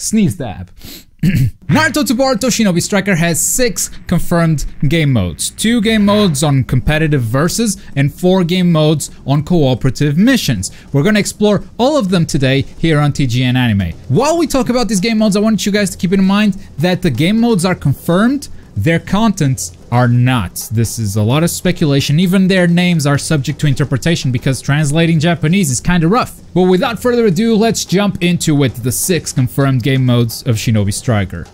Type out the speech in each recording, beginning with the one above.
Sneeze dab. Naruto to Boruto Shinobi Striker has 6 confirmed game modes, 2 game modes on competitive versus, and 4 game modes on cooperative missions. We're gonna explore all of them today here on TGN Anime. While we talk about these game modes, I want you guys to keep in mind that the game modes are confirmed, their contents are not. This is a lot of speculation. Even their names are subject to interpretation because translating Japanese is kind of rough. But without further ado, let's jump into it, the 6 confirmed game modes of Shinobi Striker.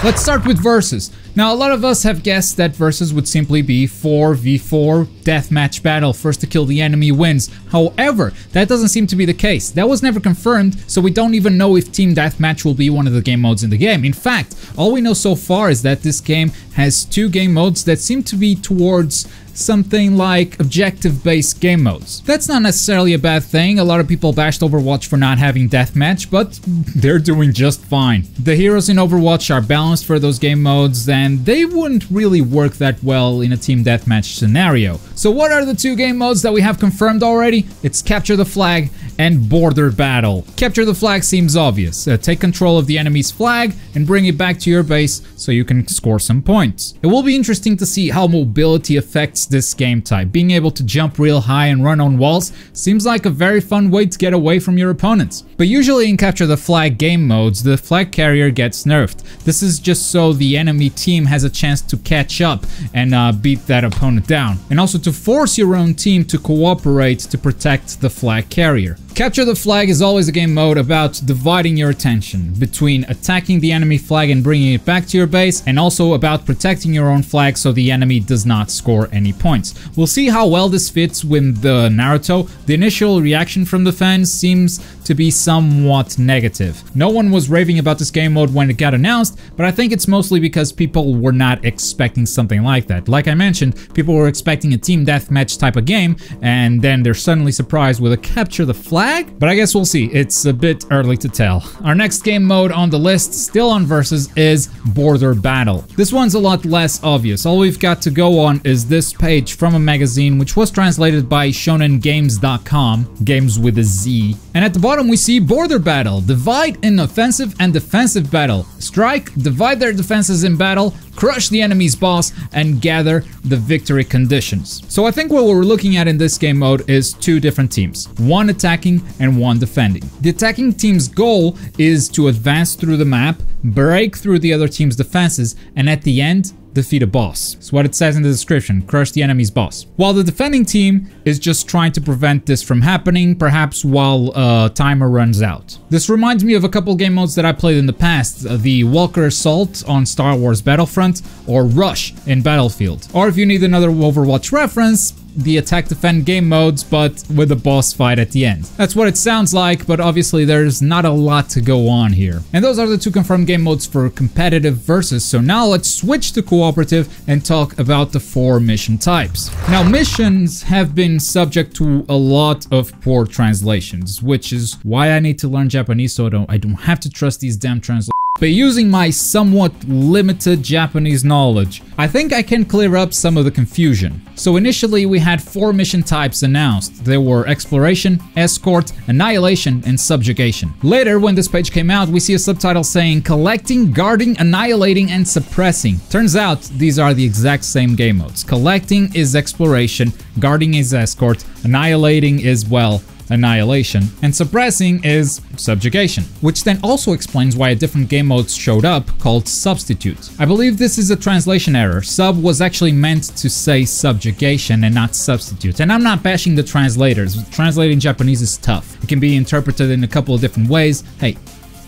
Let's start with Versus. Now, a lot of us have guessed that Versus would simply be 4v4 deathmatch battle. First to kill the enemy wins. However, that doesn't seem to be the case. That was never confirmed, so we don't even know if Team Deathmatch will be one of the game modes in the game. In fact, all we know so far is that this game has 2 game modes that seem to be towards something like objective-based game modes. That's not necessarily a bad thing. A lot of people bashed Overwatch for not having deathmatch, but they're doing just fine. The heroes in Overwatch are balanced for those game modes, and they wouldn't really work that well in a team deathmatch scenario. So what are the 2 game modes that we have confirmed already? It's Capture the Flag and Border Battle. Capture the Flag seems obvious. Take control of the enemy's flag and bring it back to your base so you can score some points. It will be interesting to see how mobility affects this game type. Being able to jump real high and run on walls seems like a very fun way to get away from your opponents. But usually in Capture the Flag game modes, the flag carrier gets nerfed. This is just so the enemy team has a chance to catch up and beat that opponent down. And also to force your own team to cooperate to protect the flag carrier. Capture the Flag is always a game mode about dividing your attention between attacking the enemy flag and bringing it back to your base, and also about protecting your own flag so the enemy does not score any points. We'll see how well this fits with the Naruto. The initial reaction from the fans seems to be somewhat negative. No one was raving about this game mode when it got announced, but I think it's mostly because people were not expecting something like that. Like I mentioned, people were expecting a team deathmatch type of game, and then they're suddenly surprised with a Capture the Flag. But I guess we'll see. It's a bit early to tell. Our next game mode on the list, still on Versus, is Border Battle. This one's a lot less obvious. All we've got to go on is this page from a magazine which was translated by shonengames.com, games with a Z. And at the bottom we see Border Battle. Divide in offensive and defensive battle. Strike, divide their defenses in battle, crush the enemy's boss, and gather the victory conditions. So I think what we're looking at in this game mode is 2 different teams, one attacking and one defending. The attacking team's goal is to advance through the map, break through the other team's defenses, and at the end, defeat a boss. That's what it says in the description, crush the enemy's boss. While the defending team is just trying to prevent this from happening, perhaps while a timer runs out. This reminds me of a couple game modes that I played in the past, the Walker Assault on Star Wars Battlefront, or Rush in Battlefield. Or if you need another Overwatch reference, the attack defend game modes, but with a boss fight at the end. That's what it sounds like, but obviously there's not a lot to go on here. And those are the 2 confirmed game modes for competitive versus. So now let's switch to cooperative and talk about the 4 mission types. Now, missions have been subject to a lot of poor translations, which is why I need to learn Japanese so I don't have to trust these damn translations. But using my somewhat limited Japanese knowledge, I think I can clear up some of the confusion. So initially we had 4 mission types announced. They were Exploration, Escort, Annihilation, and Subjugation. Later, when this page came out, we see a subtitle saying Collecting, Guarding, Annihilating, and Suppressing. Turns out these are the exact same game modes. Collecting is Exploration, Guarding is Escort, Annihilating is, well, Annihilation, and Suppressing is Subjugation, which then also explains why a different game mode showed up called Substitute. I believe this is a translation error. Sub was actually meant to say Subjugation and not Substitute, and I'm not bashing the translators. Translating Japanese is tough. It can be interpreted in a couple of different ways. Hey,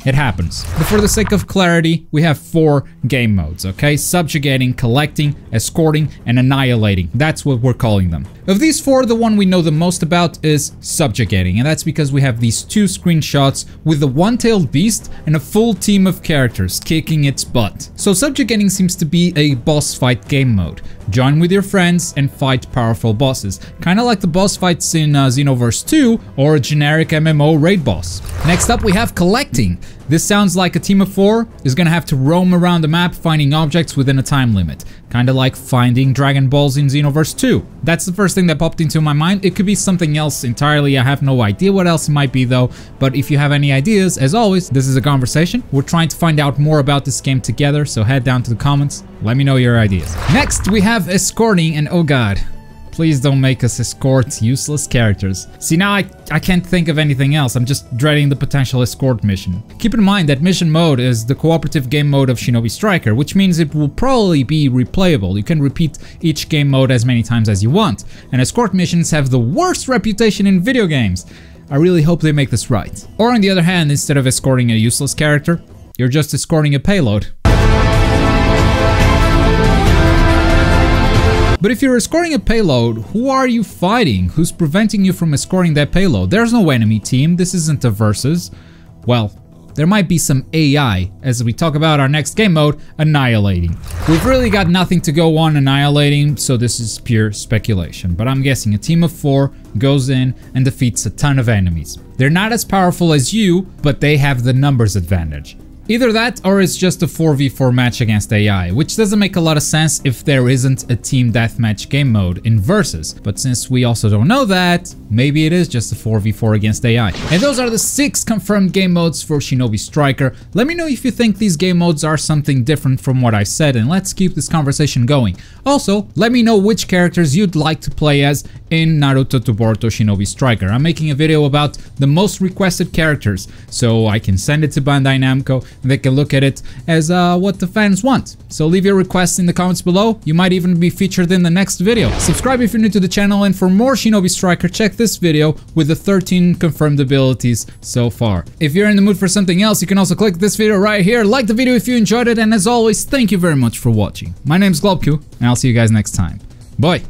it happens. But for the sake of clarity, we have 4 game modes, okay? Subjugating, Collecting, Escorting, and Annihilating. That's what we're calling them. Of these 4, the one we know the most about is Subjugating, and that's because we have these 2 screenshots with the one-tailed beast and a full team of characters kicking its butt. So Subjugating seems to be a boss fight game mode. Join with your friends and fight powerful bosses, kinda like the boss fights in Xenoverse 2 or a generic MMO raid boss. Next up we have Collecting. This sounds like a team of 4 is gonna have to roam around the map finding objects within a time limit. Kinda like finding Dragon Balls in Xenoverse 2. That's the first thing that popped into my mind. It could be something else entirely. I have no idea what else it might be though. But if you have any ideas, as always, this is a conversation. We're trying to find out more about this game together, so head down to the comments. Let me know your ideas. Next, we have escorting, and oh god. Please don't make us escort useless characters. See, now I can't think of anything else. I'm just dreading the potential escort mission. Keep in mind that mission mode is the cooperative game mode of Shinobi Striker, which means it will probably be replayable. You can repeat each game mode as many times as you want. And escort missions have the worst reputation in video games. I really hope they make this right. Or on the other hand, instead of escorting a useless character, you're just escorting a payload. But if you're escorting a payload, who are you fighting? Who's preventing you from escorting that payload? There's no enemy team, this isn't a versus. Well, there might be some AI, as we talk about our next game mode, Annihilating. We've really got nothing to go on Annihilating, so this is pure speculation. But I'm guessing a team of 4 goes in and defeats a ton of enemies. They're not as powerful as you, but they have the numbers advantage. Either that or it's just a 4v4 match against AI, which doesn't make a lot of sense if there isn't a team deathmatch game mode in Versus. But since we also don't know that, maybe it is just a 4v4 against AI. And those are the 6 confirmed game modes for Shinobi Striker. Let me know if you think these game modes are something different from what I said, and let's keep this conversation going. Also, let me know which characters you'd like to play as in Naruto to Boruto Shinobi Striker. I'm making a video about the most requested characters, so I can send it to Bandai Namco. They can look at it as what the fans want. So leave your requests in the comments below. You might even be featured in the next video. Subscribe if you're new to the channel, and for more Shinobi Striker, check this video with the 13 confirmed abilities so far. If you're in the mood for something else, you can also click this video right here. Like the video if you enjoyed it, and as always, thank you very much for watching. My name's Globku, and I'll see you guys next time. Bye!